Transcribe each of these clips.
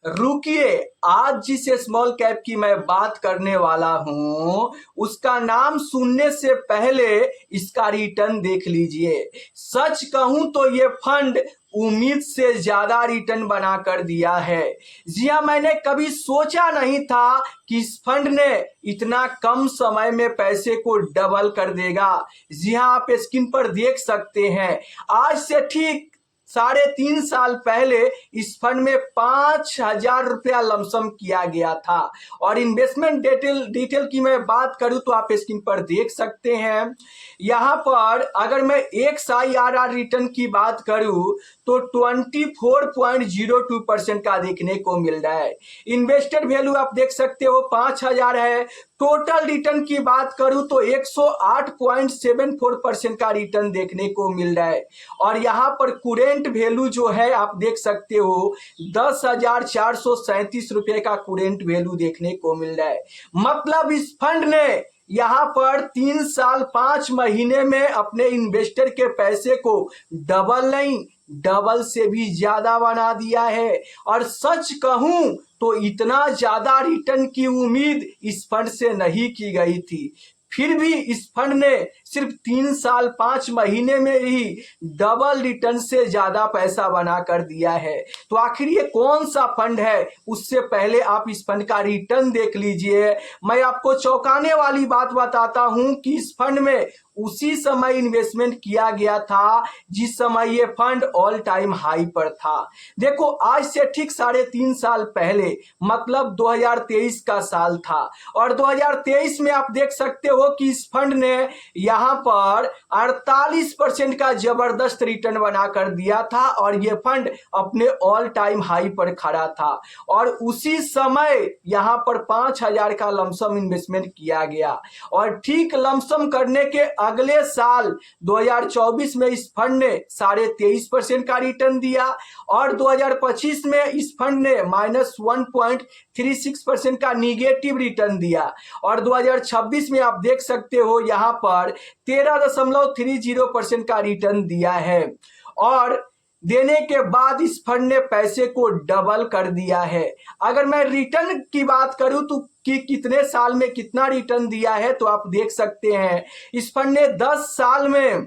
रुकिए, आज जिस स्मॉल कैप की मैं बात करने वाला हूं उसका नाम सुनने से पहले इसका रिटर्न देख लीजिए। सच कहूं तो ये फंड उम्मीद से ज्यादा रिटर्न बना कर दिया है। जी हाँ, मैंने कभी सोचा नहीं था कि इस फंड ने इतना कम समय में पैसे को डबल कर देगा। जी हाँ, आप स्क्रीन पर देख सकते हैं। आज से ठीक 3.5 साल पहले इस फंड में 5,000 रुपया लमसम किया गया था। और इन्वेस्टमेंट डिटेल की मैं बात करूं तो आप स्क्रीन पर देख सकते हैं। यहां पर अगर मैं एक्स IRR रिटर्न की बात करूं तो 24.02% का देखने को मिल रहा है। इन्वेस्टेड वैल्यू आप देख सकते हो 5,000 है। टोटल रिटर्न की बात करूं तो 108.74% का रिटर्न देखने को मिल रहा है। और यहां पर कुरेंट वैल्यू जो है आप देख सकते हो 10,437 रुपए का कुरेंट वैल्यू देखने को मिल रहा है। मतलब इस फंड ने यहां पर 3 साल 5 महीने में अपने इन्वेस्टर के पैसे को डबल नहीं, डबल से भी ज्यादा बना दिया है। और सच कहूं तो इतना ज्यादा रिटर्न की उम्मीद इस फंड से नहीं की गई थी। फिर भी इस फंड ने सिर्फ 3 साल 5 महीने में ही डबल रिटर्न से ज्यादा पैसा बना कर दिया है। तो आखिर ये कौन सा फंड है, उससे पहले आप इस फंड का रिटर्न देख लीजिए। मैं आपको चौंकाने वाली बात बताता हूं कि इस फंड में उसी समय इन्वेस्टमेंट किया गया था जिस समय ये फंड ऑल टाइम हाई पर था। देखो, आज से ठीक 3.5 साल पहले मतलब 2023 का साल था। और 2023 में आप देख सकते हो कि इस फंड ने यहां पर 48% का जबरदस्त रिटर्न बना कर दिया था और ये फंड अपने ऑल टाइम हाई पर खड़ा था। और उसी समय यहां पर 5,000 का लमसम इन्वेस्टमेंट किया गया। और ठीक लमसम करने के अगले साल 2024 में इस फंड ने 23.5% का रिटर्न दिया। और 2025 में इस फंड ने -1.36% का निगेटिव रिटर्न दिया। और 2026 में आप देख सकते हो यहां पर 13.30% का रिटर्न दिया है। और देने के बाद इस फंड ने पैसे को डबल कर दिया है। अगर मैं रिटर्न की बात करूं तो कि कितने साल में कितना रिटर्न दिया है तो आप देख सकते हैं इस फंड ने 10 साल में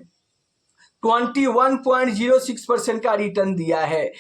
21.06% का रिटर्न दिया है।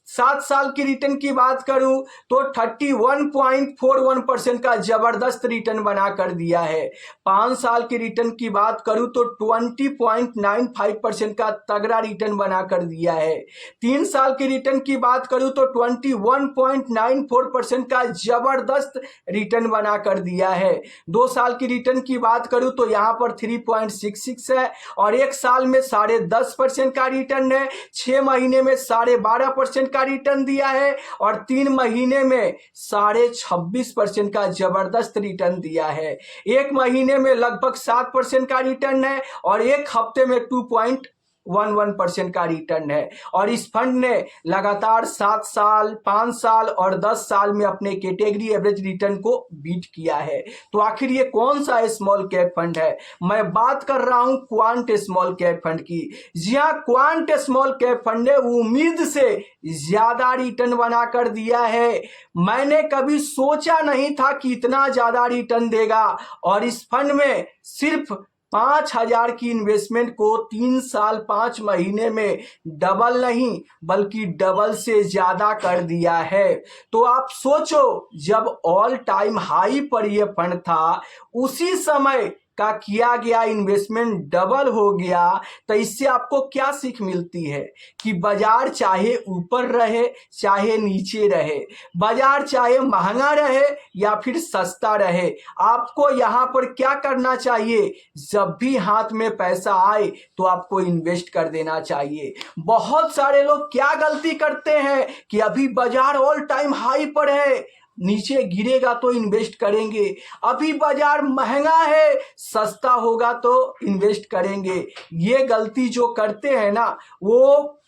7 साल की रिटर्न की बात करूं तो 31.41% का जबरदस्त रिटर्न बना कर दिया है। 5 साल की रिटर्न की बात करूं तो 20.95% का तगड़ा रिटर्न बना कर दिया है। 3 साल की रिटर्न की बात करूं तो 21.94% का जबरदस्त रिटर्न बना कर दिया है। 2 साल की रिटर्न की बात करूं तो यहां पर 3.66 है। और 1 साल में 10.5% का रिटर्न है। 6 महीने में 12.5% का रिटर्न दिया है। और 3 महीने में 26.5% का जबरदस्त रिटर्न दिया है। 1 महीने में लगभग 7% का रिटर्न है। और 1 हफ्ते में 2.11% का रिटर्न है। और इस फंड ने लगातार 7 साल 5 साल और 10 साल में अपने कैटेगरी एवरेज रिटर्न को बीट किया है। तो आखिर ये कौन सा स्मॉल कैप फंड है? मैं बात कर रहा हूं क्वांट स्मॉल कैप फंड की। जी हां, क्वांट स्मॉल कैप फंड ने उम्मीद से ज्यादा रिटर्न बना कर दिया है। मैंने कभी सोचा नहीं था कि इतना ज्यादा रिटर्न देगा। और इस फंड में सिर्फ 5,000 की इन्वेस्टमेंट को 3 साल 5 महीने में डबल नहीं बल्कि डबल से ज्यादा कर दिया है। तो आप सोचो, जब ऑल टाइम हाई पर यह फंड था उसी समय का किया गया इन्वेस्टमेंट डबल हो गया। तो इससे आपको क्या सीख मिलती है कि बाजार चाहे ऊपर रहे चाहे नीचे रहे, बाजार चाहे महंगा रहे या फिर सस्ता रहे, आपको यहां पर क्या करना चाहिए? जब भी हाथ में पैसा आए तो आपको इन्वेस्ट कर देना चाहिए। बहुत सारे लोग क्या गलती करते हैं कि अभी बाजार ऑल टाइम हाई पर है, नीचे गिरेगा तो इन्वेस्ट करेंगे, अभी बाजार महंगा है सस्ता होगा तो इन्वेस्ट करेंगे। ये गलती जो करते हैं ना, वो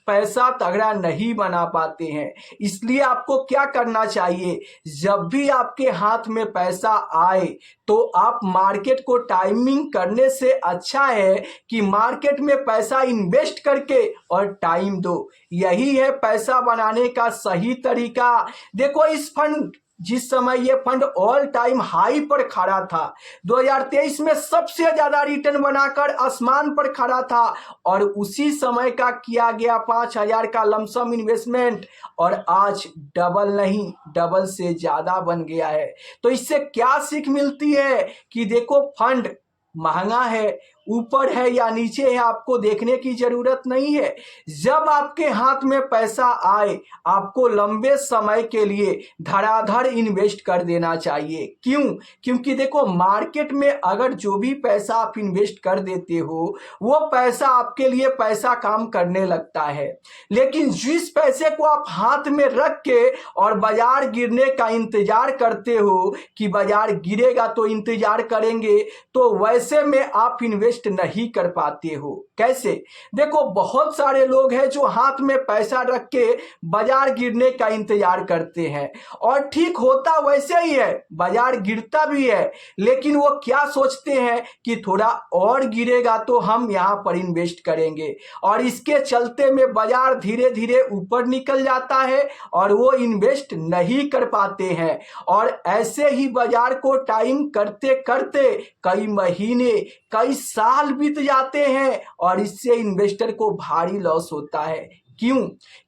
पैसा तगड़ा नहीं बना पाते हैं। इसलिए आपको क्या करना चाहिए, जब भी आपके हाथ में पैसा आए तो आप मार्केट को टाइमिंग करने से अच्छा है कि मार्केट में पैसा इन्वेस्ट करके और टाइम दो। यही है पैसा बनाने का सही तरीका। देखो, इस फंड जिस समय ये फंड ऑल टाइम हाई पर खड़ा था, 2023 में सबसे ज्यादा रिटर्न बनाकर आसमान पर खड़ा था, और उसी समय का किया गया 5,000 का लमसम इन्वेस्टमेंट, और आज डबल नहीं डबल से ज्यादा बन गया है। तो इससे क्या सीख मिलती है कि देखो, फंड महंगा है, ऊपर है या नीचे है, आपको देखने की जरूरत नहीं है। जब आपके हाथ में पैसा आए, आपको लंबे समय के लिए धड़ाधड़ इन्वेस्ट कर देना चाहिए। क्यों? क्योंकि देखो, मार्केट में अगर जो भी पैसा आप इन्वेस्ट कर देते हो, वो पैसा आपके लिए पैसा काम करने लगता है। लेकिन जिस पैसे को आप हाथ में रख के और बाजार गिरने का इंतजार करते हो कि बाजार गिरेगा तो इंतजार करेंगे, तो वैसे में आप इन्वेस्ट नहीं कर पाते हो। कैसे? देखो, बहुत सारे लोग हैं जो हाथ में पैसा रख के बाजार गिरने का इंतजार करते हैं, और ठीक होता वैसे ही है, बाजार गिरता भी है, लेकिन वो क्या सोचते हैं कि थोड़ा और गिरेगा तो हम यहां पर इन्वेस्ट करेंगे, और इसके चलते में बाजार धीरे धीरे ऊपर निकल जाता है और वो इन्वेस्ट नहीं कर पाते हैं। और ऐसे ही बाजार को टाइम करते करते कई महीने, कई साल बीत जाते हैं, और इससे इन्वेस्टर को भारी लॉस होता है। क्यों?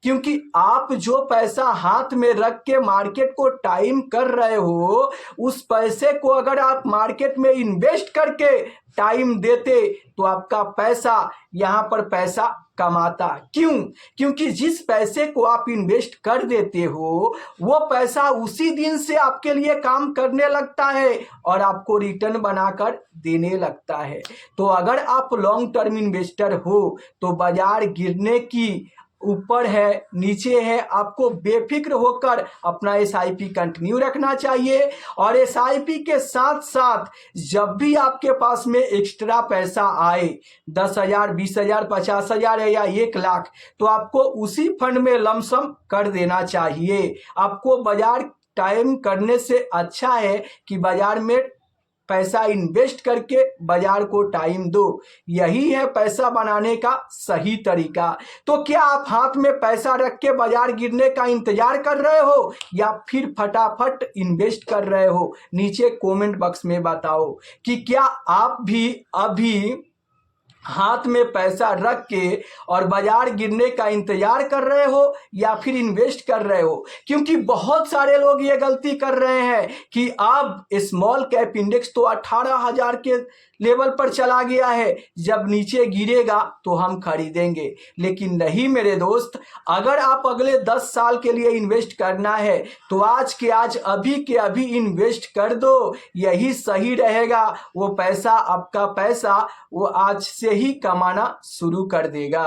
क्योंकि आप जो पैसा हाथ में रख के मार्केट को टाइम कर रहे हो, उस पैसे को अगर आप मार्केट में इन्वेस्ट करके टाइम देते तो आपका पैसा यहां पर पैसा कमाता। क्यों? क्योंकि जिस पैसे को आप इन्वेस्ट कर देते हो, वो पैसा उसी दिन से आपके लिए काम करने लगता है और आपको रिटर्न बनाकर देने लगता है। तो अगर आप लॉन्ग टर्म इन्वेस्टर हो तो बाजार गिरने की ऊपर है नीचे है, आपको बेफिक्र होकर अपना SIP कंटिन्यू रखना चाहिए। और SIP के साथ साथ जब भी आपके पास में एक्स्ट्रा पैसा आए, 10,000, 20,000, 50,000 है या 1,00,000, तो आपको उसी फंड में लमसम कर देना चाहिए। आपको बाजार टाइम करने से अच्छा है कि बाजार में पैसा इन्वेस्ट करके बाजार को टाइम दो। यही है पैसा बनाने का सही तरीका। तो क्या आप हाथ में पैसा रख के बाजार गिरने का इंतजार कर रहे हो या फिर फटाफट इन्वेस्ट कर रहे हो? नीचे कमेंट बॉक्स में बताओ कि क्या आप भी अभी हाथ में पैसा रख के और बाजार गिरने का इंतजार कर रहे हो या फिर इन्वेस्ट कर रहे हो। क्योंकि बहुत सारे लोग ये गलती कर रहे हैं कि अब स्मॉल कैप इंडेक्स तो 18,000 के लेवल पर चला गया है, जब नीचे गिरेगा तो हम खरीदेंगे। लेकिन नहीं मेरे दोस्त, अगर आप अगले 10 साल के लिए इन्वेस्ट करना है तो आज के आज, अभी के अभी इन्वेस्ट कर दो, यही सही रहेगा। वो पैसा, आपका पैसा, वो आज से ही कमाना शुरू कर देगा।